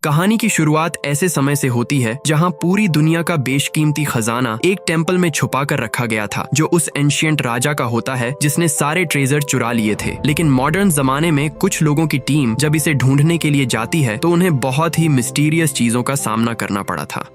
कहानी की शुरुआत ऐसे समय से होती है जहां पूरी दुनिया का बेशकीमती खजाना एक टेम्पल में छुपा कर रखा गया था, जो उस एंशिएंट राजा का होता है जिसने सारे ट्रेजर चुरा लिए थे। लेकिन मॉडर्न जमाने में कुछ लोगों की टीम जब इसे ढूंढने के लिए जाती है तो उन्हें बहुत ही मिस्टीरियस चीजों का सामना करना पड़ा था।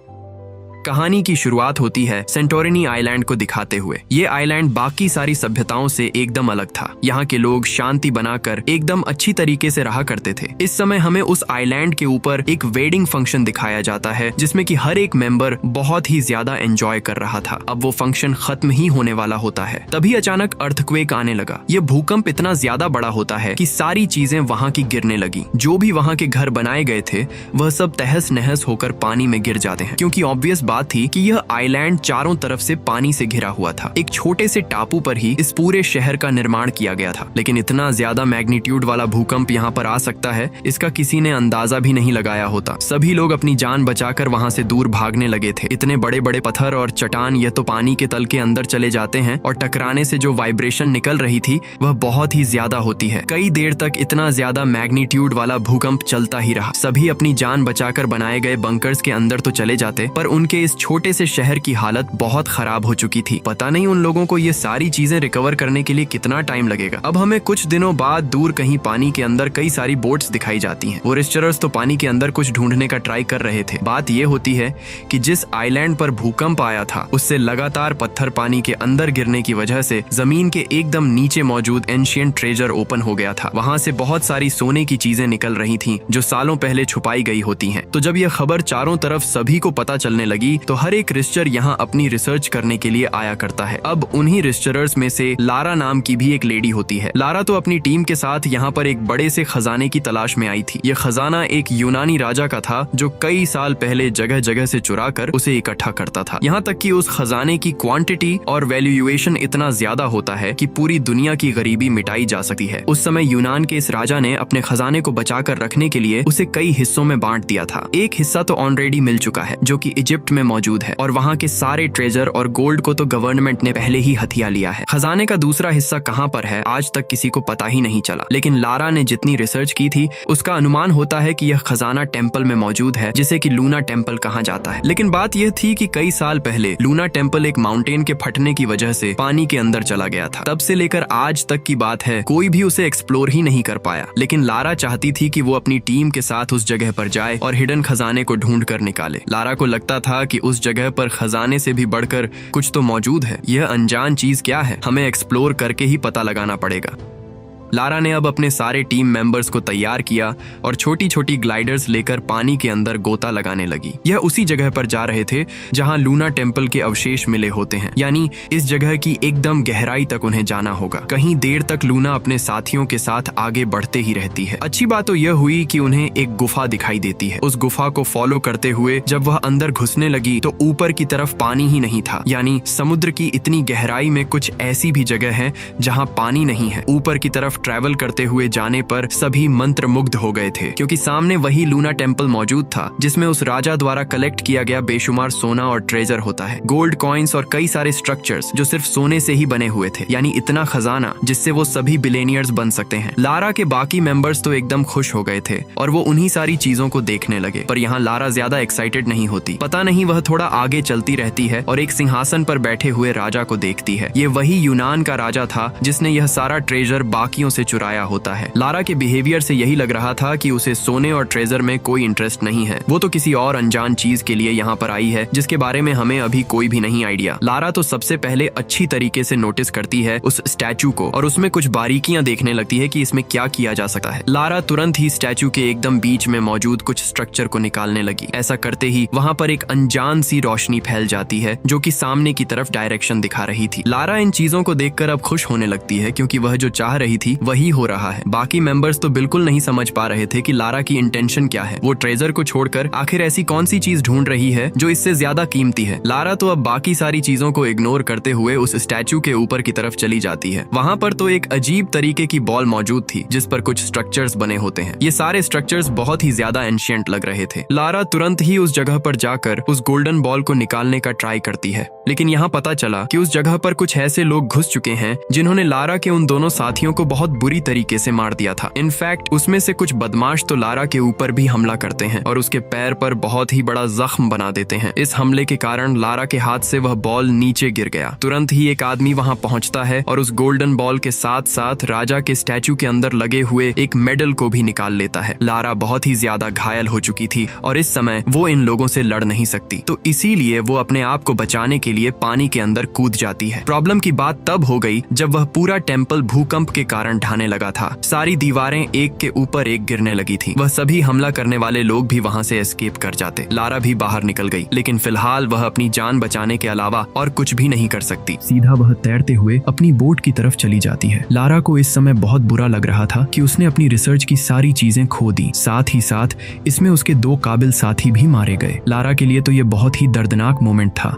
कहानी की शुरुआत होती है सेंटोरिनी आइलैंड को दिखाते हुए। ये आइलैंड बाकी सारी सभ्यताओं से एकदम अलग था। यहाँ के लोग शांति बनाकर एकदम अच्छी तरीके से रहा करते थे। इस समय हमें उस आइलैंड के ऊपर एक वेडिंग फंक्शन दिखाया जाता है जिसमें कि हर एक मेंबर बहुत ही ज्यादा एंजॉय कर रहा था। अब वो फंक्शन खत्म ही होने वाला होता है, तभी अचानक अर्थक्वेक आने लगा। ये भूकंप इतना ज्यादा बड़ा होता है कि सारी चीजें वहाँ की गिरने लगी। जो भी वहाँ के घर बनाए गए थे वह सब तहस नहस होकर पानी में गिर जाते हैं, क्योंकि ऑब्वियस बात थी कि यह आइलैंड चारों तरफ से पानी से घिरा हुआ था। एक छोटे से टापू पर ही इस पूरे शहर का निर्माण किया गया था। लेकिन इतना ज्यादा मैग्नीट्यूड वाला भूकंप यहाँ पर आ सकता है, इसका किसी ने अंदाजा भी नहीं लगाया होता। सभी लोग अपनी जान बचाकर वहाँ से दूर भागने लगे थे। इतने बड़े बड़े पत्थर और चट्टान यह तो पानी के तल के अंदर चले जाते हैं और टकराने से जो वाइब्रेशन निकल रही थी वह बहुत ही ज्यादा होती है। कई देर तक इतना ज्यादा मैग्नीट्यूड वाला भूकंप चलता ही रहा। सभी अपनी जान बचाकर बनाए गए बंकर्स के अंदर तो चले जाते, पर उनके इस छोटे से शहर की हालत बहुत खराब हो चुकी थी। पता नहीं उन लोगों को ये सारी चीजें रिकवर करने के लिए कितना टाइम लगेगा। अब हमें कुछ दिनों बाद दूर कहीं पानी के अंदर कई सारी बोट्स दिखाई जाती हैं। वो रिसर्चर्स तो पानी के अंदर कुछ ढूंढने का ट्राई कर रहे थे। बात ये होती है कि जिस आइलैंड पर भूकंप आया था उससे लगातार पत्थर पानी के अंदर गिरने की वजह से जमीन के एकदम नीचे मौजूद एंशिएंट ट्रेजर ओपन हो गया था। वहां से बहुत सारी सोने की चीजें निकल रही थी जो सालों पहले छुपाई गई होती हैं। तो जब यह खबर चारों तरफ सभी को पता चलने लगी तो हर एक रिसर्चर यहाँ अपनी रिसर्च करने के लिए आया करता है। अब उन्हीं रिसर्चर्स में से लारा नाम की भी एक लेडी होती है। लारा तो अपनी टीम के साथ यहाँ पर एक बड़े से खजाने की तलाश में आई थी। ये खजाना एक यूनानी राजा का था जो कई साल पहले जगह जगह से चुरा कर उसे इकट्ठा करता था। यहाँ तक कि उस खजाने की क्वांटिटी और वैल्यूएशन इतना ज्यादा होता है कि पूरी दुनिया की गरीबी मिटाई जा सकती है। उस समय यूनान के इस राजा ने अपने खजाने को बचाकर रखने के लिए उसे कई हिस्सों में बांट दिया था। एक हिस्सा तो ऑलरेडी मिल चुका है जो कि इजिप्ट में मौजूद है, और वहाँ के सारे ट्रेजर और गोल्ड को तो गवर्नमेंट ने पहले ही हथिया लिया है। खजाने का दूसरा हिस्सा कहाँ पर है आज तक किसी को पता ही नहीं चला। लेकिन लारा ने जितनी रिसर्च की थी उसका अनुमान होता है कि यह खजाना टेम्पल में मौजूद है, जिसे कि लूना टेम्पल कहा जाता है। लेकिन बात यह थी कि कई साल पहले लूना टेम्पल एक माउंटेन के फटने की वजह से पानी के अंदर चला गया था। तब से लेकर आज तक की बात है, कोई भी उसे एक्सप्लोर ही नहीं कर पाया। लेकिन लारा चाहती थी कि वो अपनी टीम के साथ उस जगह पर जाए और हिडन खजाने को ढूंढ कर निकाले। लारा को लगता था कि उस जगह पर खजाने से भी बढ़कर कुछ तो मौजूद है। यह अनजान चीज क्या है, हमें एक्सप्लोर करके ही पता लगाना पड़ेगा। लारा ने अब अपने सारे टीम मेंबर्स को तैयार किया और छोटी छोटी ग्लाइडर्स लेकर पानी के अंदर गोता लगाने लगी। यह उसी जगह पर जा रहे थे जहां लूना टेम्पल के अवशेष मिले होते हैं, यानी इस जगह की एकदम गहराई तक उन्हें जाना होगा। कहीं देर तक लूना अपने साथियों के साथ आगे बढ़ते ही रहती है। अच्छी बात तो यह हुई कि उन्हें एक गुफा दिखाई देती है। उस गुफा को फॉलो करते हुए जब वह अंदर घुसने लगी तो ऊपर की तरफ पानी ही नहीं था, यानी समुद्र की इतनी गहराई में कुछ ऐसी भी जगह है जहाँ पानी नहीं है। ऊपर की तरफ ट्रैवल करते हुए जाने पर सभी मंत्र मुग्ध हो गए थे, क्योंकि सामने वही लूना टेम्पल मौजूद था जिसमें उस राजा द्वारा कलेक्ट किया गया बेशुमार सोना और ट्रेजर होता है। गोल्ड कॉइन्स और कई सारे स्ट्रक्चर्स जो सिर्फ सोने से ही बने हुए थे, यानी इतना खजाना जिससे वो सभी बिलियनियर्स बन सकते हैं। लारा के बाकी मेंबर्स तो एकदम खुश हो गए थे और वो उन्हीं सारी चीजों को देखने लगे। पर यहाँ लारा ज्यादा एक्साइटेड नहीं होती। पता नहीं वह थोड़ा आगे चलती रहती है और एक सिंहासन पर बैठे हुए राजा को देखती है। ये वही यूनान का राजा था जिसने यह सारा ट्रेजर बाकियों से चुराया होता है। लारा के बिहेवियर से यही लग रहा था कि उसे सोने और ट्रेजर में कोई इंटरेस्ट नहीं है। वो तो किसी और अनजान चीज के लिए यहाँ पर आई है जिसके बारे में हमें अभी कोई भी नहीं आइडिया। लारा तो सबसे पहले अच्छी तरीके से नोटिस करती है उस स्टैचू को और उसमें कुछ बारीकियां देखने लगती है कि इसमें क्या किया जा सकता है। लारा तुरंत ही स्टैचू के एकदम बीच में मौजूद कुछ स्ट्रक्चर को निकालने लगी। ऐसा करते ही वहाँ पर एक अनजान सी रोशनी फैल जाती है जो कि सामने की तरफ डायरेक्शन दिखा रही थी। लारा इन चीजों को देखकर अब खुश होने लगती है, क्योंकि वह जो चाह रही थी वही हो रहा है। बाकी मेंबर्स तो बिल्कुल नहीं समझ पा रहे थे कि लारा की इंटेंशन क्या है। वो ट्रेजर को छोड़कर आखिर ऐसी कौन सी चीज ढूंढ रही है जो इससे ज्यादा कीमती है। लारा तो अब बाकी सारी चीजों को इग्नोर करते हुए उस स्टैचू के ऊपर की तरफ चली जाती है। वहाँ पर तो एक अजीब तरीके की बॉल मौजूद थी जिस पर कुछ स्ट्रक्चर्स बने होते हैं। ये सारे स्ट्रक्चर्स बहुत ही ज्यादा एंशिएंट लग रहे थे। लारा तुरंत ही उस जगह पर जाकर उस गोल्डन बॉल को निकालने का ट्राई करती है, लेकिन यहाँ पता चला कि उस जगह पर कुछ ऐसे लोग घुस चुके हैं जिन्होंने लारा के उन दोनों साथियों को बहुत बहुत बुरी तरीके से मार दिया था। इनफैक्ट उसमें से कुछ बदमाश तो लारा के ऊपर भी हमला करते हैं और उसके पैर पर बहुत ही बड़ा जख्म बना देते हैं। इस हमले के कारण लारा के हाथ से वह बॉल नीचे गिर गया। तुरंत ही एक आदमी वहां पहुंचता है और उस गोल्डन बॉल के साथ साथ राजा के स्टैचू के अंदर लगे हुए एक मेडल को भी निकाल लेता है। लारा बहुत ही ज्यादा घायल हो चुकी थी और इस समय वो इन लोगों से लड़ नहीं सकती, तो इसीलिए वो अपने आप को बचाने के लिए पानी के अंदर कूद जाती है। प्रॉब्लम की बात तब हो गई जब वह पूरा टेम्पल भूकंप के कारण ढहने लगा था। सारी दीवारें एक के ऊपर एक गिरने लगी थी। वह सभी हमला करने वाले लोग भी वहां से एस्केप कर जाते। लारा भी बाहर निकल गई, लेकिन फिलहाल वह अपनी जान बचाने के अलावा और कुछ भी नहीं कर सकती। सीधा वह तैरते हुए अपनी बोट की तरफ चली जाती है। लारा को इस समय बहुत बुरा लग रहा था कि उसने अपनी रिसर्च की सारी चीजें खो दी, साथ ही साथ इसमें उसके 2 काबिल साथी भी मारे गए। लारा के लिए तो यह बहुत ही दर्दनाक मोमेंट था।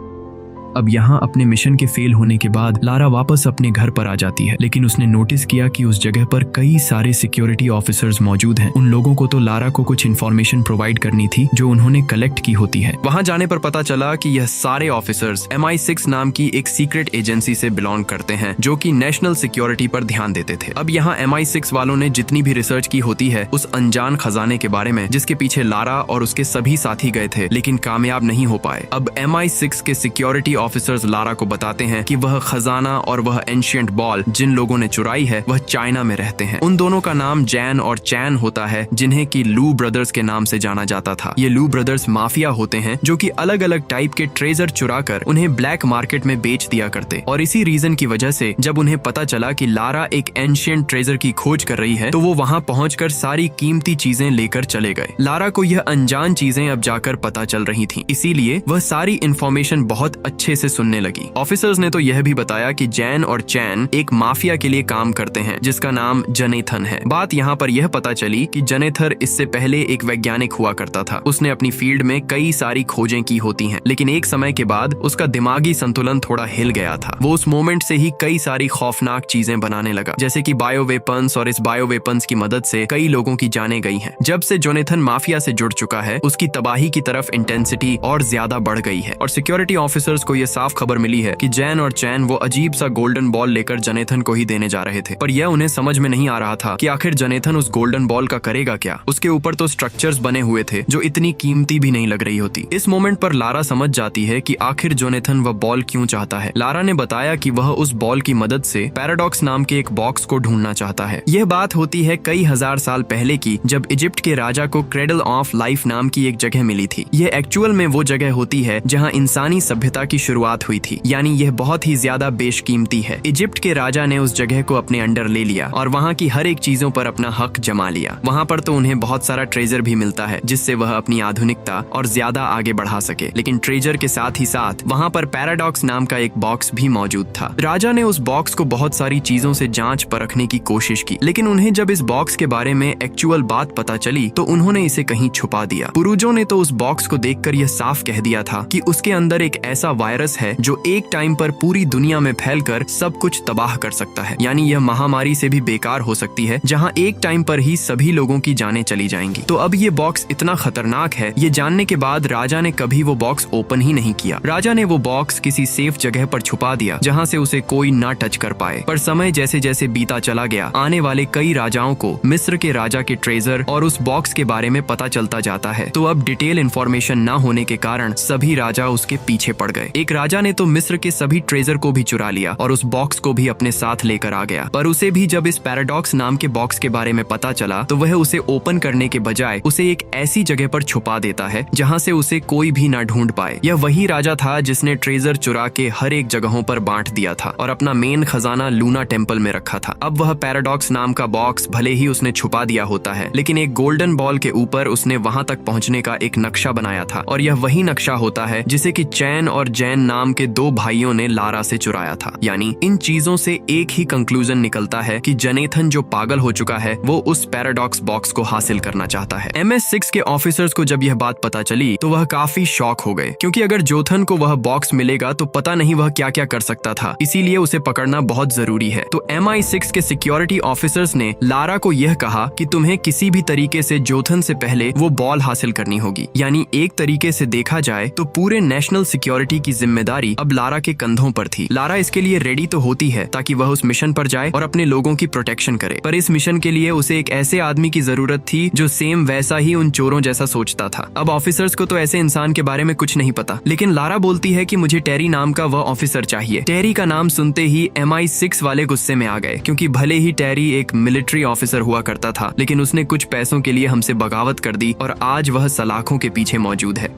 अब यहाँ अपने मिशन के फेल होने के बाद लारा वापस अपने घर पर आ जाती है, लेकिन उसने नोटिस किया कि उस जगह पर कई सारे सिक्योरिटी ऑफिसर्स मौजूद हैं। उन लोगों को तो लारा को कुछ इन्फॉर्मेशन प्रोवाइड करनी थी जो उन्होंने कलेक्ट की होती है। वहां जाने पर पता चला कि यह सारे ऑफिसर्स MI6 नाम की एक सीक्रेट एजेंसी से बिलोंग करते हैं जो कि नेशनल सिक्योरिटी पर ध्यान देते थे। अब यहाँ MI6 वालों ने जितनी भी रिसर्च की होती है उस अनजान खजाने के बारे में जिसके पीछे लारा और उसके सभी साथी गए थे, लेकिन कामयाब नहीं हो पाए। अब MI6 के सिक्योरिटी ऑफिसर्स लारा को बताते हैं कि वह खजाना और वह एंशिएंट बॉल जिन लोगों ने चुराई है वह चाइना में रहते हैं। उन दोनों का नाम जैन और चैन होता है, जिन्हें कि लू ब्रदर्स के नाम से जाना जाता था। ये लू ब्रदर्स माफिया होते हैं जो कि अलग अलग टाइप के ट्रेजर चुराकर उन्हें ब्लैक मार्केट में बेच दिया करते। और इसी रीजन की वजह से जब उन्हें पता चला कि लारा एक एंशिएंट ट्रेजर की खोज कर रही है तो वो वहां पहुंचकर सारी कीमती चीजें लेकर चले गए। लारा को यह अनजान चीजें अब जाकर पता चल रही थी, इसीलिए वह सारी इंफॉर्मेशन बहुत अच्छे से सुनने लगी। ऑफिसर्स ने तो यह भी बताया कि जैन और चैन एक माफिया के लिए काम करते हैं जिसका नाम जनेथन है। बात यहाँ पर यह पता चली कि जनेथर इससे पहले एक वैज्ञानिक हुआ करता था। उसने अपनी फील्ड में कई सारी खोजें की होती हैं, लेकिन एक समय के बाद उसका दिमागी संतुलन थोड़ा हिल गया था। वो उस मोमेंट से ही कई सारी खौफनाक चीजें बनाने लगा, जैसे कि बायो वेपन्स, और इस बायो वेपन्स की मदद से कई लोगों की जानें गई हैं। जब से जोनेथन माफिया से जुड़ चुका है उसकी तबाही की तरफ इंटेंसिटी और ज्यादा बढ़ गई है। और सिक्योरिटी ऑफिसर्स को यह साफ खबर मिली है कि जैन और चैन वो अजीब सा गोल्डन बॉल लेकर जनेथन को ही देने जा रहे थे, पर यह उन्हें समझ में नहीं आ रहा था कि आखिर जनेथन उस गोल्डन बॉल का करेगा क्या। उसके ऊपर तो स्ट्रक्चर्स बने हुए थे जो इतनी कीमती भी नहीं लग रही होती। इस मोमेंट पर लारा समझ जाती है कि आखिर जोनेथन वह बॉल क्यों चाहता है। लारा ने बताया कि वह उस बॉल की मदद से पैराडॉक्स नाम के एक बॉक्स को ढूंढना चाहता है। यह बात होती है कई हजार साल पहले की, जब इजिप्ट के राजा को क्रेडल ऑफ लाइफ नाम की एक जगह मिली थी। यह एक्चुअल में वो जगह होती है जहाँ इंसानी सभ्यता की शुरुआत हुई थी, यानी यह बहुत ही ज्यादा बेशकीमती है। इजिप्ट के राजा ने उस जगह को अपने अंडर ले लिया और वहाँ की हर एक चीजों पर अपना हक जमा लिया। वहाँ पर तो उन्हें बहुत सारा ट्रेजर भी मिलता है जिससे वह अपनी आधुनिकता और ज्यादा आगे बढ़ा सके, लेकिन ट्रेजर के साथ ही साथ वहाँ पर पैराडॉक्स नाम का एक बॉक्स भी मौजूद था। राजा ने उस बॉक्स को बहुत सारी चीजों से जांच परखने की कोशिश की, लेकिन उन्हें जब इस बॉक्स के बारे में एक्चुअल बात पता चली तो उन्होंने इसे कहीं छुपा दिया। पुरुजों ने तो उस बॉक्स को देखकर यह साफ कह दिया था कि उसके अंदर एक ऐसा वायरस है जो एक टाइम पर पूरी दुनिया में फैलकर सब कुछ तबाह कर सकता है, यानी यह महामारी से भी बेकार हो सकती है जहां एक टाइम पर ही सभी लोगों की जानें चली जाएंगी। तो अब ये बॉक्स इतना खतरनाक है, ये जानने के बाद राजा ने कभी वो बॉक्स ओपन ही नहीं किया। राजा ने वो बॉक्स किसी सेफ जगह पर छुपा दिया जहां से उसे कोई ना टच कर पाए। पर समय जैसे जैसे बीता चला गया, आने वाले कई राजाओं को मिस्र के राजा के ट्रेजर और उस बॉक्स के बारे में पता चलता जाता है। तो अब डिटेल इंफॉर्मेशन न होने के कारण सभी राजा उसके पीछे पड़ गए। एक राजा ने तो मिस्र के सभी ट्रेजर को भी चुरा लिया और उस बॉक्स को भी अपने साथ लेकर आ गया, पर उसे भी जब इस पैराडॉक्स नाम के बॉक्स के बारे में पता चला तो वह उसे ओपन करने के बजाय उसे एक ऐसी जगह पर छुपा देता है जहां से उसे कोई भी ना ढूंढ पाए। यह वही राजा था जिसने ट्रेजर चुरा के हर एक जगहों पर बांट दिया था और अपना मेन खजाना लूना टेम्पल में रखा था। अब वह पैराडॉक्स नाम का बॉक्स भले ही उसने छुपा दिया होता है, लेकिन एक गोल्डन बॉल के ऊपर उसने वहां तक पहुंचने का एक नक्शा बनाया था, और यह वही नक्शा होता है जिसे कि चैन और जैन नाम के 2 भाइयों ने लारा से चुराया था। यानी इन चीजों से एक ही कंक्लूजन निकलता है कि जनेथन जो पागल हो चुका है वो उस पैराडॉक्स बॉक्स को हासिल करना चाहता है। MS6 के ऑफिसर्स को जब यह बात पता चली तो वह काफी शॉक हो गए, क्योंकि अगर जोथन को वह बॉक्स मिलेगा तो पता नहीं वह क्या क्या कर सकता था, इसीलिए उसे पकड़ना बहुत जरूरी है। तो MI6 के सिक्योरिटी ऑफिसर्स ने लारा को यह कहा कि तुम्हें किसी भी तरीके से जोथन से पहले वो बॉल हासिल करनी होगी। यानी एक तरीके से देखा जाए तो पूरे नेशनल सिक्योरिटी की जिम्मेदारी अब लारा के कंधों पर थी। लारा इसके लिए रेडी तो होती है ताकि वह उस मिशन पर जाए और अपने लोगों की प्रोटेक्शन करे, पर इस मिशन के लिए उसे एक ऐसे आदमी की जरूरत थी जो सेम वैसा ही उन चोरों जैसा सोचता था। अब ऑफिसर्स को तो ऐसे इंसान के बारे में कुछ नहीं पता, लेकिन लारा बोलती है कि मुझे टेरी नाम का वह ऑफिसर चाहिए। टेरी का नाम सुनते ही MI6 वाले गुस्से में आ गए, क्योंकि भले ही टेरी एक मिलिट्री ऑफिसर हुआ करता था, लेकिन उसने कुछ पैसों के लिए हमसे बगावत कर दी और आज वह सलाखों के पीछे मौजूद है।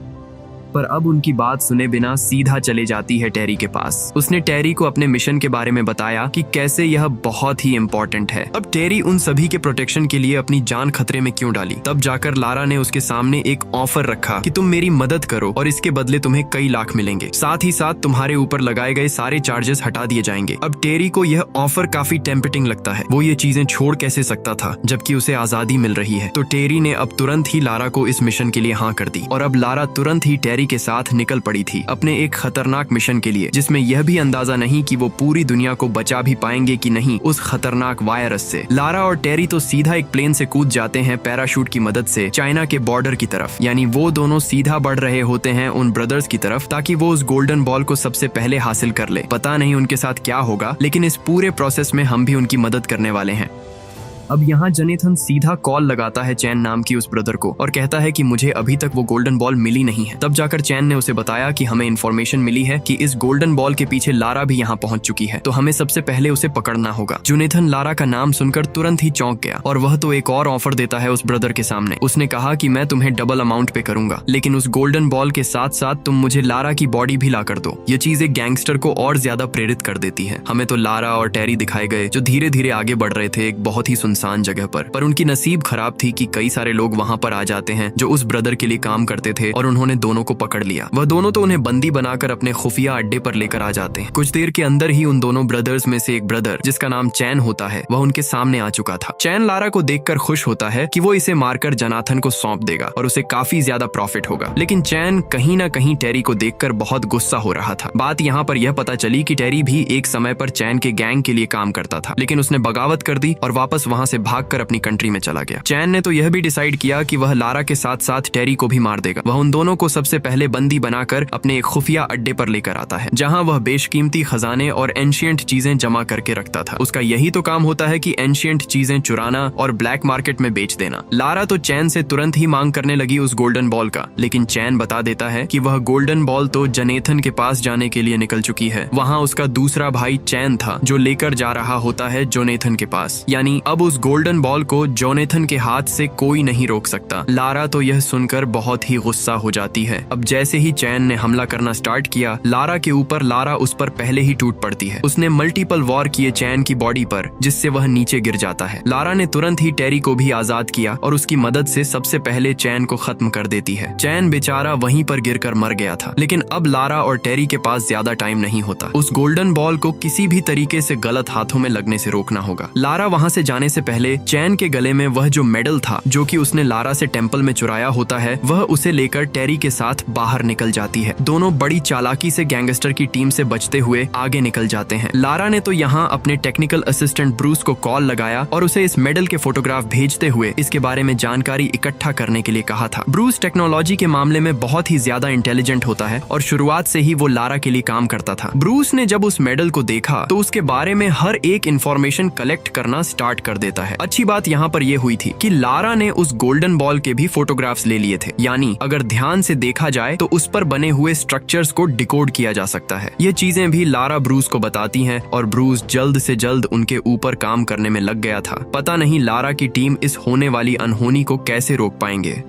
पर अब उनकी बात सुने बिना सीधा चले जाती है टेरी के पास। उसने टेरी को अपने मिशन के बारे में बताया कि कैसे यह बहुत ही इम्पोर्टेंट है। अब टेरी उन सभी के प्रोटेक्शन के लिए अपनी जान खतरे में क्यों डाली। तब जाकर लारा ने उसके सामने एक ऑफर रखा कि तुम मेरी मदद करो और इसके बदले तुम्हें कई लाख मिलेंगे, साथ ही साथ तुम्हारे ऊपर लगाए गए सारे चार्जेस हटा दिए जाएंगे। अब टेरी को यह ऑफर काफी टेम्पटिंग लगता है। वो ये चीजें छोड़ कैसे सकता था जबकि उसे आजादी मिल रही है। तो टेरी ने अब तुरंत ही लारा को इस मिशन के लिए हाँ कर दी और अब लारा तुरंत ही टेरी के साथ निकल पड़ी थी अपने एक खतरनाक मिशन के लिए, जिसमें यह भी अंदाजा नहीं कि वो पूरी दुनिया को बचा भी पाएंगे कि नहीं उस खतरनाक वायरस से। लारा और टेरी तो सीधा एक प्लेन से कूद जाते हैं पैराशूट की मदद से चाइना के बॉर्डर की तरफ, यानी वो दोनों सीधा बढ़ रहे होते हैं उन ब्रदर्स की तरफ ताकि वो उस गोल्डन बॉल को सबसे पहले हासिल कर ले। पता नहीं उनके साथ क्या होगा, लेकिन इस पूरे प्रोसेस में हम भी उनकी मदद करने वाले हैं। अब यहाँ जोनाथन सीधा कॉल लगाता है चैन नाम की उस ब्रदर को और कहता है कि मुझे अभी तक वो गोल्डन बॉल मिली नहीं है। तब जाकर चैन ने उसे बताया कि हमें इन्फॉर्मेशन मिली है कि इस गोल्डन बॉल के पीछे लारा भी यहाँ पहुंच चुकी है, तो हमें सबसे पहले उसे पकड़ना होगा। जोनाथन लारा का नाम सुनकर तुरंत ही चौंक गया और वह तो एक और ऑफर देता है उस ब्रदर के सामने। उसने कहा कि मैं तुम्हें डबल अमाउंट पे करूंगा, लेकिन उस गोल्डन बॉल के साथ साथ तुम मुझे लारा की बॉडी भी ला कर दो। ये चीज एक गैंगस्टर को और ज्यादा प्रेरित कर देती है। हमें तो लारा और टेरी दिखाए गए जो धीरे धीरे आगे बढ़ रहे थे एक बहुत ही सुनसान जगह पर उनकी नसीब खराब थी कि कई सारे लोग वहां पर आ जाते हैं जो उस ब्रदर के लिए काम करते थे और उन्होंने दोनों को पकड़ लिया। वह दोनों तो उन्हें बंदी बनाकर अपने खुफिया अड्डे पर लेकर आ जाते हैं। कुछ देर के अंदर ही उन दोनों ब्रदर्स में से एक ब्रदर जिसका नाम चैन होता है वह उनके सामने आ चुका था। चैन लारा को देखकर खुश होता है कि वो इसे मारकर जोनाथन को सौंप देगा और उसे काफी ज्यादा प्रॉफिट होगा, लेकिन चैन कहीं ना कहीं टेरी को देखकर बहुत गुस्सा हो रहा था। बात यहाँ पर यह पता चली कि टेरी भी एक समय पर चैन के गैंग के लिए काम करता था, लेकिन उसने बगावत कर दी और वापस वहां से भागकर अपनी कंट्री में चला गया। चैन ने तो यह भी डिसाइड किया कि वह लारा के साथ साथ टेरी को भी मार देगा। वह उन दोनों को सबसे पहले बंदी बनाकर अपने एक खुफिया अड्डे पर लेकर आता है जहां वह बेशकीमती खजाने और एंशिएंट चीजें जमा करके रखता था। उसका यही तो काम होता है कि एंशिएंट चीजें चुराना और ब्लैक मार्केट में बेच देना। लारा तो चैन से तुरंत ही मांग करने लगी उस गोल्डन बॉल का, लेकिन चैन बता देता है कि वह गोल्डन बॉल तो जोनाथन के पास जाने के लिए निकल चुकी है। वहां उसका दूसरा भाई चैन था जो लेकर जा रहा होता है जोनाथन के पास, यानी अब उस गोल्डन बॉल को जोनाथन के हाथ से कोई नहीं रोक सकता। लारा तो यह सुनकर बहुत ही गुस्सा हो जाती है। अब जैसे ही चैन ने हमला करना स्टार्ट किया लारा के ऊपर, लारा उस पर पहले ही टूट पड़ती है। उसने मल्टीपल वॉर किए चैन की बॉडी पर, जिससे वह नीचे गिर जाता है। लारा ने तुरंत ही टेरी को भी आजाद किया और उसकी मदद से सबसे पहले चैन को खत्म कर देती है। चैन बेचारा वहीं पर गिरकर मर गया था, लेकिन अब लारा और टेरी के पास ज्यादा टाइम नहीं होता। उस गोल्डन बॉल को किसी भी तरीके से गलत हाथों में लगने से रोकना होगा। लारा वहां से जाने से पहले चैन के गले में वह जो मेडल था जो कि उसने लारा से टेंपल में चुराया होता है, वह उसे लेकर टेरी के साथ बाहर निकल जाती है। दोनों बड़ी चालाकी से गैंगस्टर की टीम से बचते हुए आगे निकल जाते हैं। लारा ने तो यहाँ अपने टेक्निकल असिस्टेंट ब्रूस को कॉल लगाया और उसे इस मेडल के फोटोग्राफ भेजते हुए इसके बारे में जानकारी इकट्ठा करने के लिए कहा था। ब्रूस टेक्नोलॉजी के मामले में बहुत ही ज्यादा इंटेलिजेंट होता है और शुरुआत से ही वो लारा के लिए काम करता था। ब्रूस ने जब उस मेडल को देखा तो उसके बारे में हर एक इंफॉर्मेशन कलेक्ट करना स्टार्ट कर देता है। अच्छी बात यहाँ पर यह हुई थी कि लारा ने उस गोल्डन बॉल के भी फोटोग्राफ्स ले लिए थे, यानी अगर ध्यान से देखा जाए तो उस पर बने हुए स्ट्रक्चर्स को डिकोड किया जा सकता है। ये चीजें भी लारा ब्रूस को बताती हैं और ब्रूस जल्द से जल्द उनके ऊपर काम करने में लग गया था। पता नहीं लारा की टीम इस होने वाली अनहोनी को कैसे रोक पाएंगे।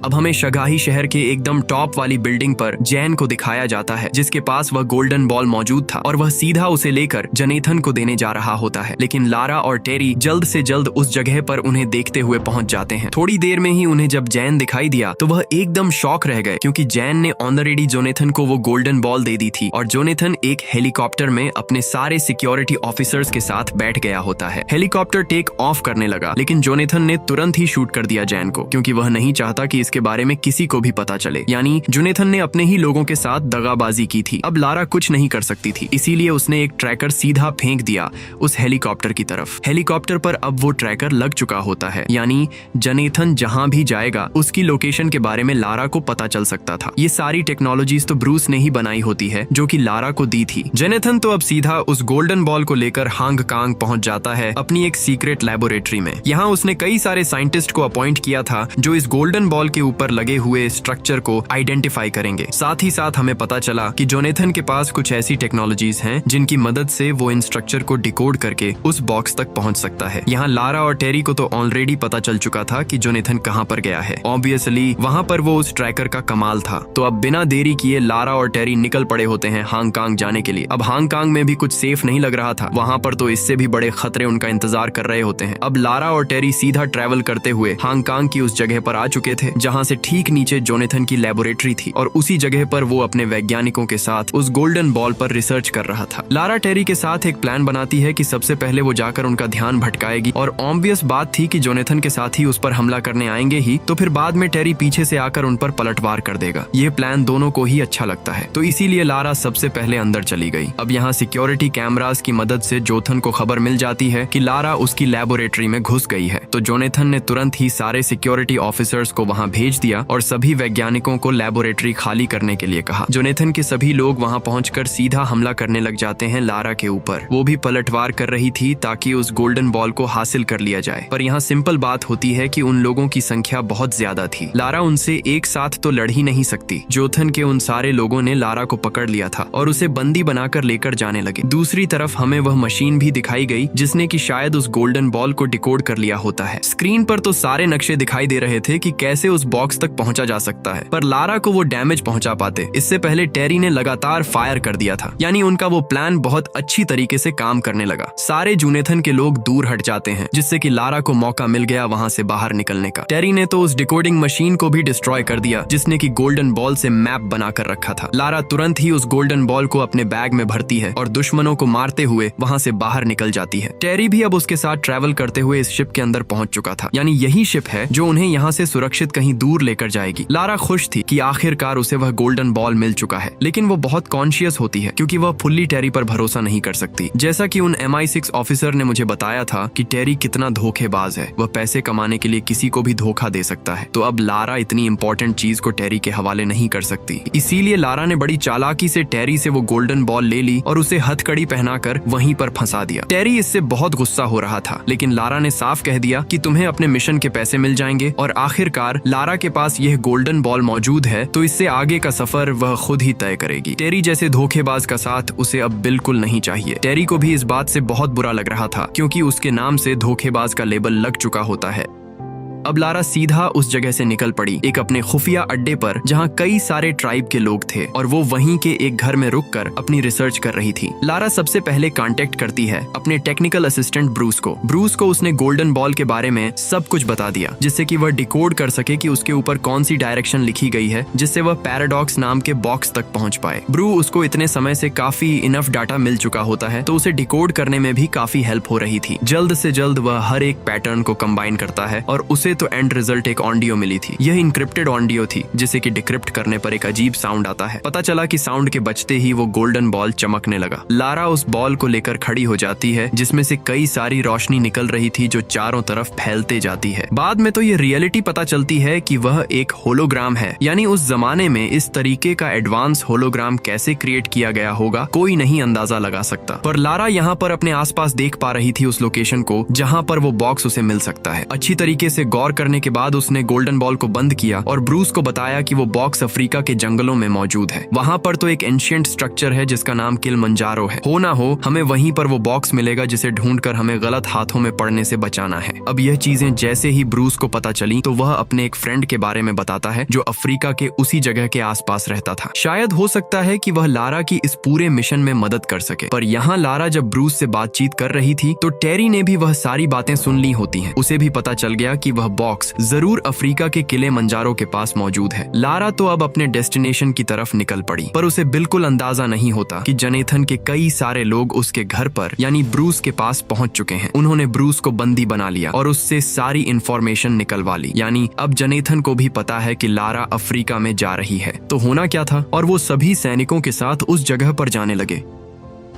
अब हमें शगाही शहर के एकदम टॉप वाली बिल्डिंग पर जैन को दिखाया जाता है जिसके पास वह गोल्डन बॉल मौजूद था और वह सीधा उसे लेकर जोनाथन को देने जा रहा होता है, लेकिन लारा और टेरी जल्द से जल्द उस जगह पर उन्हें देखते हुए पहुंच जाते हैं। थोड़ी देर में ही उन्हें जब जैन दिखाई दिया तो वह एकदम शॉक रह गए क्योंकि जैन ने ऑलरेडी जोनाथन को वो गोल्डन बॉल दे दी थी और जोनाथन एक हेलीकॉप्टर में अपने सारे सिक्योरिटी ऑफिसर्स के साथ बैठ गया होता है। हेलीकॉप्टर टेक ऑफ करने लगा, लेकिन जोनाथन ने तुरंत ही शूट कर दिया जैन को क्योंकि वह नहीं चाहता कि इसके बारे में किसी को भी पता चले। यानी जोनेथन ने अपने ही लोगों के साथ दगाबाजी की थी। अब लारा कुछ नहीं कर सकती थी, इसीलिए उसने एक ट्रैकर सीधा फेंक दिया उस हेलीकॉप्टर की तरफ। हेलीकॉप्टर पर अब वो ट्रैकर लग चुका होता है, यानी जोनेथन जहां भी जाएगा उसकी लोकेशन के बारे में लारा को पता चल सकता था। ये सारी टेक्नोलॉजीज तो ब्रूस ने ही बनाई होती है, जो कि लारा को दी थी। जोनेथन तो अब सीधा उस गोल्डन बॉल को लेकर हांगकांग पहुंच जाता है अपनी एक सीक्रेट लैबोरेटरी में। यहाँ उसने कई सारे साइंटिस्ट को अपॉइंट किया था जो इस गोल्डन बॉल के ऊपर लगे हुए स्ट्रक्चर को आइडेंटिफाई करेंगे। साथ ही साथ हमें पता चला कि जोनेथन के पास कुछ ऐसी टेक्नोलॉजीज हैं जिनकी मदद से वो इन स्ट्रक्चर को डिकोड करके उस बॉक्स तक पहुंच सकता है। यहाँ लारा और टेरी को तो ऑलरेडी पता चल चुका था कि जोनेथन कहाँ पर गया है। ऑब्वियसली वहाँ पर वो उस ट्रैकर का कमाल था। तो अब बिना देरी किए लारा और टेरी निकल पड़े होते हैं हांगकांग जाने के लिए। अब हांगकांग में भी कुछ सेफ नहीं लग रहा था, वहाँ पर तो इससे भी बड़े खतरे उनका इंतजार कर रहे होते हैं। अब लारा और टेरी सीधा ट्रैवल करते हुए हांगकांग की उस जगह पर आ चुके थे जहाँ से ठीक नीचे जोनेथन की लैबोरेटरी थी, और उसी जगह पर वो अपने वैज्ञानिकों के साथ उस गोल्डन बॉल पर रिसर्च कर रहा था। लारा टेरी के साथ एक प्लान बनाती है कि सबसे पहले वो जाकर उनका ध्यान भटकाएगी, और ऑब्वियस बात थी कि जोनेथन के साथ ही उस पर हमला करने आएंगे ही, तो फिर बाद में टेरी पीछे से आकर उन पर पलटवार कर देगा। ये प्लान दोनों को ही अच्छा लगता है, तो इसीलिए लारा सबसे पहले अंदर चली गई। अब यहाँ सिक्योरिटी कैमरास की मदद से जोनेथन को खबर मिल जाती है कि लारा उसकी लैबोरेटरी में घुस गई है। तो जोनेथन ने तुरंत ही सारे सिक्योरिटी ऑफिसर्स को वहाँ भेज दिया और सभी वैज्ञानिकों को लैबोरेटरी खाली करने के लिए कहा। जोनेथन के सभी लोग वहाँ पहुंचकर सीधा हमला करने लग जाते हैं लारा के ऊपर। वो भी पलटवार कर रही थी ताकि उस गोल्डन बॉल को हासिल कर लिया जाए, पर यहाँ सिंपल बात होती है कि उन लोगों की संख्या बहुत ज्यादा थी। लारा उनसे एक साथ तो लड़ ही नहीं सकती। जोनेथन के उन सारे लोगों ने लारा को पकड़ लिया था और उसे बंदी बनाकर लेकर जाने लगे। दूसरी तरफ हमें वह मशीन भी दिखाई गई जिसने कि शायद उस गोल्डन बॉल को डिकोड कर लिया होता है। स्क्रीन पर तो सारे नक्शे दिखाई दे रहे थे कि कैसे उस बॉक्स तक पहुंचा जा सकता है, पर लारा को वो डैमेज पहुंचा पाते इससे पहले टेरी ने लगातार फायर कर दिया था। यानी उनका वो प्लान बहुत अच्छी तरीके से काम करने लगा। सारे जोनेथन के लोग दूर हट जाते हैं जिससे कि लारा को मौका मिल गया वहां से बाहर निकलने का। टेरी ने तो उस डिकोडिंग मशीन को भी डिस्ट्रॉय कर दिया जिसने कि गोल्डन बॉल से मैप बनाकर रखा था। लारा तुरंत ही उस गोल्डन बॉल को अपने बैग में भरती है और दुश्मनों को मारते हुए वहां से बाहर निकल जाती है। टेरी भी अब उसके साथ ट्रैवल करते हुए इस शिप के अंदर पहुंच चुका था, यानी यही शिप है जो उन्हें यहाँ से सुरक्षित कहीं दूर लेकर जाएगी। लारा खुश थी कि आखिरकार उसे वह गोल्डन बॉल मिल चुका है, लेकिन वो बहुत कॉन्शियस होती है क्योंकि वह फुल्ली टेरी पर भरोसा नहीं कर सकती। जैसा कि उन MI6 ऑफिसर ने मुझे बताया था कि टेरी कितना धोखेबाज है, वह पैसे कमाने के लिए किसी को भी धोखा दे सकता है। तो अब लारा इतनी इंपॉर्टेंट चीज को टेरी के हवाले नहीं कर सकती, इसीलिए लारा ने बड़ी चालाकी से टेरी से वो गोल्डन बॉल ले ली और उसे हथकड़ी पहनाकर वहीं पर फंसा दिया। टेरी इससे बहुत गुस्सा हो रहा था, लेकिन लारा ने साफ कह दिया कि तुम्हें अपने मिशन के पैसे मिल जाएंगे, और आखिरकार लारा के पास यह गोल्डन बॉल मौजूद है तो इससे आगे का सफर वह खुद ही तय करेगी। टेरी जैसे धोखेबाज का साथ उसे अब बिल्कुल नहीं चाहिए। टेरी को भी इस बात से बहुत बुरा लग रहा था क्योंकि उसके नाम से धोखेबाज का लेबल लग चुका होता है। अब लारा सीधा उस जगह से निकल पड़ी एक अपने खुफिया अड्डे पर जहां कई सारे ट्राइब के लोग थे, और वो वहीं के एक घर में रुककर अपनी रिसर्च कर रही थी। लारा सबसे पहले कांटेक्ट करती है अपने टेक्निकल असिस्टेंट ब्रूस को। ब्रूस को उसने गोल्डन बॉल के बारे में सब कुछ बता दिया जिससे कि वह डिकोड कर सके कि उसके ऊपर कौन सी डायरेक्शन लिखी गई है जिससे वह पैराडॉक्स नाम के बॉक्स तक पहुंच पाए। ब्रू उसको इतने समय से काफी इनफ डाटा मिल चुका होता है तो उसे डिकोड करने में भी काफी हेल्प हो रही थी। जल्द से जल्द वह हर एक पैटर्न को कंबाइन करता है और उसे तो एंड रिजल्ट एक ऑडियो मिली थी। यह इनक्रिप्टेड ऑडियो थी जिसे कि डिक्रिप्ट करने पर एक अजीब साउंड आता है। पता चला कि साउंड के बजते ही वो गोल्डन बॉल चमकने लगा। लारा उस बॉल को लेकर खड़ी हो जाती है जिसमें से कई सारी रोशनी निकल रही थी जो चारों तरफ फैलते जाती है। बाद में तो ये रियलिटी पता चलती है कि वह एक होलोग्राम है, यानी उस जमाने में इस तरीके का एडवांस होलोग्राम कैसे क्रिएट किया गया होगा कोई नहीं अंदाजा लगा सकता। पर लारा यहाँ पर अपने आसपास देख पा रही थी उस लोकेशन को जहाँ पर वो बॉक्स उसे मिल सकता है। अच्छी तरीके से गौर करने के बाद उसने गोल्डन बॉल को बंद किया और ब्रूस को बताया कि वो बॉक्स अफ्रीका के जंगलों में मौजूद है। वहाँ पर तो एक एंशिएंट स्ट्रक्चर है जिसका नाम किलिमंजारो है। हो ना हो हमें वहीं पर वो बॉक्स मिलेगा जिसे ढूंढकर हमें गलत हाथों में पड़ने से बचाना है। अब यह चीजें जैसे ही ब्रूस को पता चली तो वह अपने एक फ्रेंड के बारे में बताता है जो अफ्रीका के उसी जगह के आसपास रहता था। शायद हो सकता है कि वह लारा की इस पूरे मिशन में मदद कर सके। पर यहाँ लारा जब ब्रूस से बातचीत कर रही थी तो टेरी ने भी वह सारी बातें सुन ली होती हैं। उसे भी पता चल गया कि वह बॉक्स जरूर अफ्रीका के किले मंजारो के पास मौजूद है। लारा तो अब अपने डेस्टिनेशन की तरफ निकल पड़ी, पर उसे बिल्कुल अंदाजा नहीं होता कि जोनाथन के कई सारे लोग उसके घर पर यानी ब्रूस के पास पहुंच चुके हैं। उन्होंने ब्रूस को बंदी बना लिया और उससे सारी इंफॉर्मेशन निकलवा ली। यानी अब जोनाथन को भी पता है कि लारा अफ्रीका में जा रही है। तो होना क्या था, और वो सभी सैनिकों के साथ उस जगह पर जाने लगे।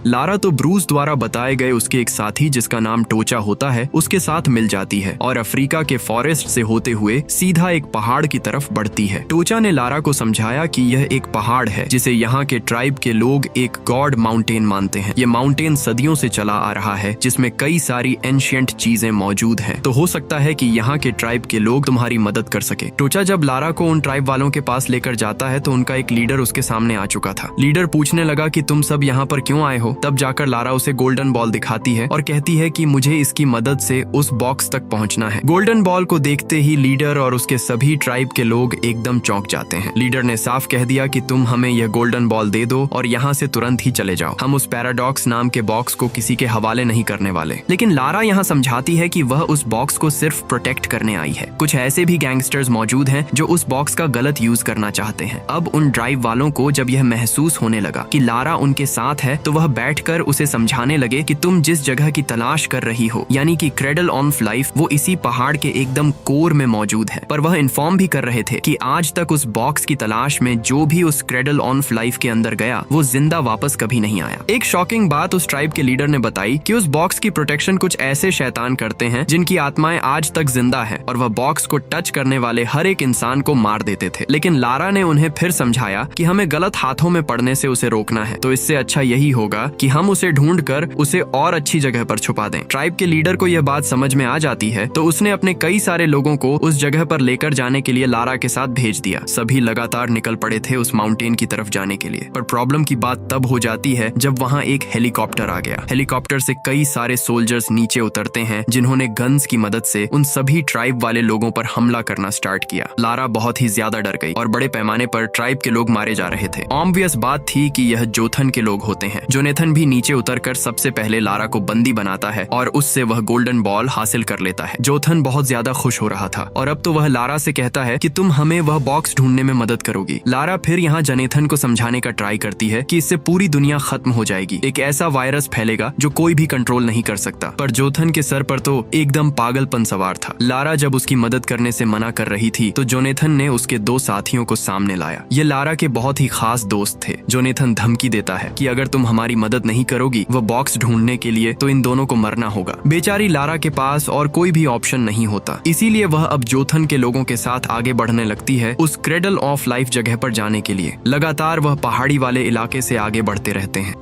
लारा तो ब्रूस द्वारा बताए गए उसके एक साथी जिसका नाम टोचा होता है उसके साथ मिल जाती है और अफ्रीका के फॉरेस्ट से होते हुए सीधा एक पहाड़ की तरफ बढ़ती है। टोचा ने लारा को समझाया कि यह एक पहाड़ है जिसे यहाँ के ट्राइब के लोग एक गॉड माउंटेन मानते हैं। ये माउंटेन सदियों से चला आ रहा है जिसमें कई सारी एंशिएंट चीजें मौजूद हैं। तो हो सकता है कि यहाँ के ट्राइब के लोग तुम्हारी मदद कर सके। टोचा जब लारा को उन ट्राइब वालों के पास लेकर जाता है तो उनका एक लीडर उसके सामने आ चुका था। लीडर पूछने लगा कि तुम सब यहाँ पर क्यों आए हो। तब जाकर लारा उसे गोल्डन बॉल दिखाती है और कहती है कि मुझे इसकी मदद से उस बॉक्स तक पहुंचना है। गोल्डन बॉल को देखते ही लीडर और उसके सभी ट्राइब के लोग एकदम चौंक जाते हैं। लीडर ने साफ कह दिया कि तुम हमें यह गोल्डन बॉल दे दो और यहाँ से तुरंत ही चले जाओ। हम उस पैराडॉक्स नाम के बॉक्स को किसी के हवाले नहीं करने वाले। लेकिन लारा यहाँ समझाती है कि वह उस बॉक्स को सिर्फ प्रोटेक्ट करने आई है। कुछ ऐसे भी गैंगस्टर्स मौजूद हैं जो उस बॉक्स का गलत यूज करना चाहते हैं। अब उन ट्राइब वालों को जब यह महसूस होने लगा कि लारा उनके साथ है तो वह बैठकर उसे समझाने लगे कि तुम जिस जगह की तलाश कर रही हो यानी कि क्रेडल ऑफ लाइफ वो इसी पहाड़ के एकदम कोर में मौजूद है। पर वह इन्फॉर्म भी कर रहे थे कि आज तक उस बॉक्स की तलाश में जो भी उस क्रेडल ऑफ लाइफ के अंदर गया वो जिंदा वापस कभी नहीं आया। एक शॉकिंग बात उस ट्राइब के लीडर ने बताई कि उस बॉक्स की प्रोटेक्शन कुछ ऐसे शैतान करते हैं जिनकी आत्माएं आज तक जिंदा है और वह बॉक्स को टच करने वाले हर एक इंसान को मार देते थे। लेकिन लारा ने उन्हें फिर समझाया कि हमें गलत हाथों में पड़ने से उसे रोकना है, तो इससे अच्छा यही होगा कि हम उसे ढूंढ कर उसे और अच्छी जगह पर छुपा दें। ट्राइब के लीडर को यह बात समझ में आ जाती है तो उसने अपने कई सारे लोगों को उस जगह पर लेकर जाने के लिए लारा के साथ भेज दिया। सभी लगातार निकल पड़े थे उस माउंटेन की तरफ जाने के लिए। पर प्रॉब्लम की बात तब हो जाती है जब वहाँ एक हेलीकॉप्टर आ गया। हेलीकॉप्टर से कई सारे सोल्जर्स नीचे उतरते हैं जिन्होंने गन्स की मदद से उन सभी ट्राइब वाले लोगों पर हमला करना स्टार्ट किया। लारा बहुत ही ज्यादा डर गई और बड़े पैमाने पर ट्राइब के लोग मारे जा रहे थे। ऑब्वियस बात थी कि यह जोथन के लोग होते हैं। जोनाथन भी नीचे उतरकर सबसे पहले लारा को बंदी बनाता है और उससे वह गोल्डन बॉल हासिल कर लेता है। जोथन बहुत ज्यादा खुश हो रहा था और अब तो वह लारा से कहता है कि तुम हमें वह बॉक्स ढूंढने में मदद करोगी। लारा फिर यहाँ जोनाथन को समझाने का ट्राई करती है कि इससे पूरी दुनिया खत्म हो जाएगी। एक ऐसा वायरस फैलेगा जो कोई भी कंट्रोल नहीं कर सकता। पर जोथन के सर पर तो एकदम पागलपन सवार था। लारा जब उसकी मदद करने से मना कर रही थी तो जोनाथन ने उसके दो साथियों को सामने लाया। ये लारा के बहुत ही खास दोस्त थे। जोनाथन धमकी देता है कि अगर तुम हमारी मदद नहीं करोगी वह बॉक्स ढूंढने के लिए तो इन दोनों को मरना होगा। बेचारी लारा के पास और कोई भी ऑप्शन नहीं होता, इसीलिए वह अब जोथन के लोगों के साथ आगे बढ़ने लगती है उस क्रेडल ऑफ लाइफ जगह पर जाने के लिए। लगातार वह पहाड़ी वाले इलाके से आगे बढ़ते रहते हैं।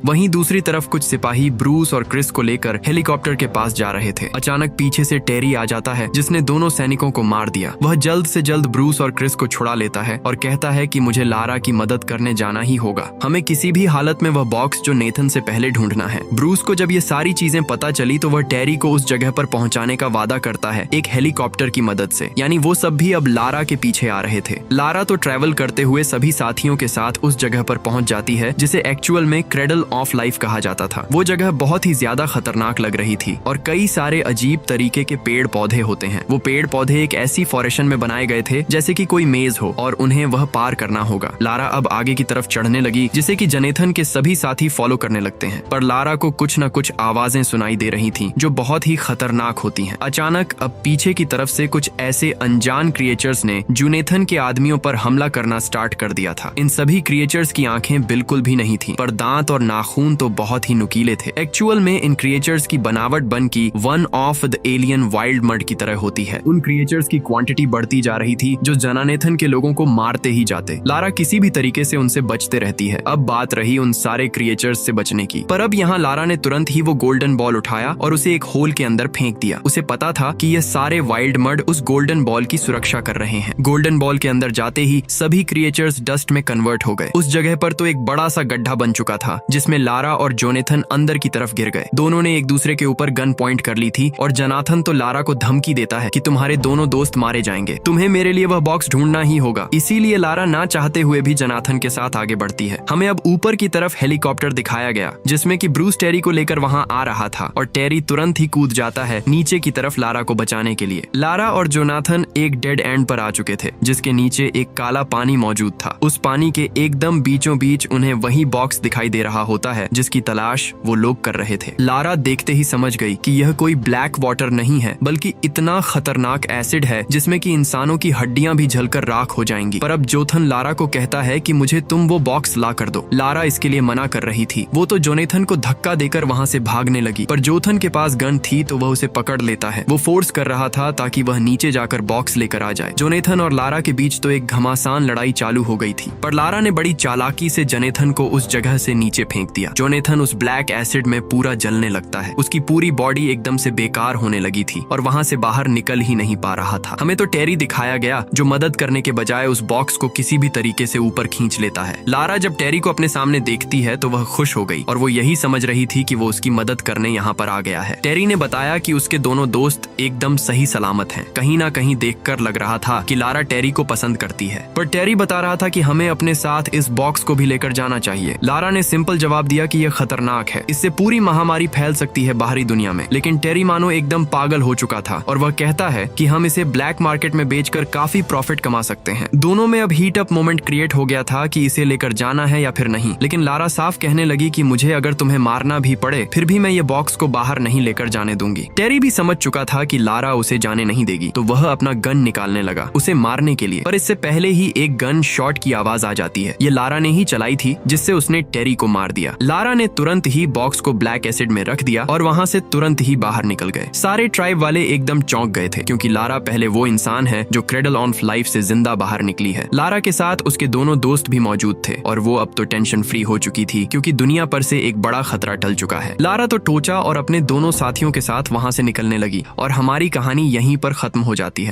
वहीं दूसरी तरफ कुछ सिपाही ब्रूस और क्रिस को लेकर हेलीकॉप्टर के पास जा रहे थे। अचानक पीछे से टेरी आ जाता है जिसने दोनों सैनिकों को मार दिया। वह जल्द से जल्द ब्रूस और क्रिस को छुड़ा लेता है और कहता है कि मुझे लारा की मदद करने जाना ही होगा। हमें किसी भी हालत में वह बॉक्स जो नेथन से पहले ढूंढना है। ब्रूस को जब ये सारी चीजें पता चली तो वह टेरी को उस जगह पर पहुंचाने का वादा करता है एक हेलीकॉप्टर की मदद से। यानी वो सब भी अब लारा के पीछे आ रहे थे। लारा तो ट्रेवल करते हुए सभी साथियों के साथ उस जगह पर पहुंच जाती है जिसे एक्चुअल में क्रेडल ऑफ लाइफ कहा जाता था। वो जगह बहुत ही ज्यादा खतरनाक लग रही थी और कई सारे अजीब तरीके के पेड़ पौधे होते हैं। वो पेड़ पौधे एक ऐसी फॉरेशन में बनाए गए थे जैसे कि कोई मेज हो और उन्हें वह पार करना होगा। लारा अब आगे की तरफ चढ़ने लगी जिसे कि जोनाथन के सभी साथी फॉलो करने लगते हैं। पर लारा को कुछ न कुछ आवाजें सुनाई दे रही थी जो बहुत ही खतरनाक होती हैं। अचानक अब पीछे की तरफ से कुछ ऐसे अनजान क्रिएचर्स ने जोनाथन के आदमियों पर हमला करना स्टार्ट कर दिया था। इन सभी क्रिएचर्स की आंखें बिल्कुल भी नहीं थी, पर दांत और नाखून तो बहुत ही नुकीले थे। एक्चुअल में इन क्रिएचर्स की बनावट बन की one of the alien wild mud की तरह होती है। उन क्रिएचर्स की क्वांटिटी बढ़ती जा रही थी जो जोनाथन के लोगों को मारते ही जाते। लारा किसी भी तरीके से उनसे बचते रहती है। अब बात रही उन सारे क्रिएचर्स से बचने की। पर अब यहाँ लारा ने तुरंत ही वो गोल्डन बॉल उठाया और उसे एक होल के अंदर फेंक दिया। उसे पता था कि ये सारे वाइल्ड मड उस गोल्डन बॉल की सुरक्षा कर रहे हैं। गोल्डन बॉल के अंदर जाते ही सभी क्रिएचर्स डस्ट में कन्वर्ट हो गए। उस जगह पर तो एक बड़ा सा गड्ढा बन चुका था जिसमें जिसमें लारा और जोनेथन अंदर की तरफ गिर गए। दोनों ने एक दूसरे के ऊपर गन पॉइंट कर ली थी और जोनाथन तो लारा को धमकी देता है कि तुम्हारे दोनों दोस्त मारे जाएंगे, तुम्हें मेरे लिए वह बॉक्स ढूंढना ही होगा। इसीलिए लारा ना चाहते हुए भी जोनाथन के साथ आगे बढ़ती है। हमें अब ऊपर की तरफ हेलीकॉप्टर दिखाया गया जिसमें कि ब्रूस टेरी को लेकर वहां आ रहा था और टेरी तुरंत ही कूद जाता है नीचे की तरफ लारा को बचाने के लिए। लारा और जोनाथन एक डेड एंड पर आ चुके थे जिसके नीचे एक काला पानी मौजूद था। उस पानी के एकदम बीचों बीच उन्हें वही बॉक्स दिखाई दे रहा होता है जिसकी तलाश वो लोग कर रहे थे। लारा देखते ही समझ गई कि यह कोई ब्लैक वाटर नहीं है बल्कि इतना खतरनाक एसिड है जिसमें कि इंसानों की हड्डियां भी जलकर राख हो जाएंगी। पर अब जोथन लारा को कहता है कि मुझे तुम वो बॉक्स ला कर दो। लारा इसके लिए मना कर रही थी। वो तो जोनेथन को धक्का देकर वहां से भागने लगी, पर जोथन के पास गन थी तो वह उसे पकड़ लेता है। वो फोर्स कर रहा था ताकि वह नीचे जाकर बॉक्स लेकर आ जाए। जोनेथन और लारा के बीच तो एक घमासान लड़ाई चालू हो गई थी, पर लारा ने बड़ी चालाकी से जोनेथन को उस जगह से नीचे फेंक दिया। जोनेथन उस ब्लैक एसिड में पूरा जलने लगता है। उसकी पूरी बॉडी एकदम से बेकार होने लगी थी और वहां से बाहर निकल ही नहीं पा रहा था। हमें तो टेरी दिखाया गया जो मदद करने के बजाय उस बॉक्स को किसी भी तरीके से ऊपर खींच लेता है। लारा जब टेरी को अपने सामने देखती है तो वह खुश हो गई और वो यही समझ रही थी कि वो उसकी मदद करने यहाँ पर आ गया है। टेरी ने बताया कि उसके दोनों दोस्त एकदम सही सलामत हैं। कहीं ना कहीं देखकर लग रहा था कि लारा टेरी को पसंद करती है, पर टेरी बता रहा था कि हमें अपने साथ इस बॉक्स को भी लेकर जाना चाहिए। लारा ने सिंपल जवाब दिया कि यह खतरनाक है, इससे पूरी महामारी फैल सकती है बाहरी दुनिया में। लेकिन टेरी मानो एकदम पागल हो चुका था और वह कहता है कि हम इसे ब्लैक मार्केट में बेचकर काफी प्रॉफिट कमा सकते हैं। दोनों में अब हीट अप मोमेंट क्रिएट हो गया था कि इसे लेकर जाना है या फिर नहीं। लेकिन लारा साफ कहने लगी कि मुझे अगर तुम्हें मारना भी पड़े फिर भी मैं ये बॉक्स को बाहर नहीं लेकर जाने दूंगी। टेरी भी समझ चुका था कि लारा उसे जाने नहीं देगी, तो वह अपना गन निकालने लगा उसे मारने के लिए। पर इससे पहले ही एक गन शॉट की आवाज आ जाती है। ये लारा ने ही चलाई थी जिससे उसने टेरी को मार दिया। लारा ने तुरंत ही बॉक्स को ब्लैक एसिड में रख दिया और वहां से तुरंत ही बाहर निकल गए। सारे ट्राइब वाले एकदम चौंक गए थे क्योंकि लारा पहले वो इंसान है जो क्रेडल ऑफ लाइफ से जिंदा बाहर निकली है। लारा के साथ उसके दोनों दोस्त भी मौजूद थे और वो अब तो टेंशन फ्री हो चुकी थी क्योंकि दुनिया पर से एक बड़ा खतरा टल चुका है। लारा तो टोचा और अपने दोनों साथियों के साथ वहां से निकलने लगी और हमारी कहानी यहीं पर खत्म हो जाती है।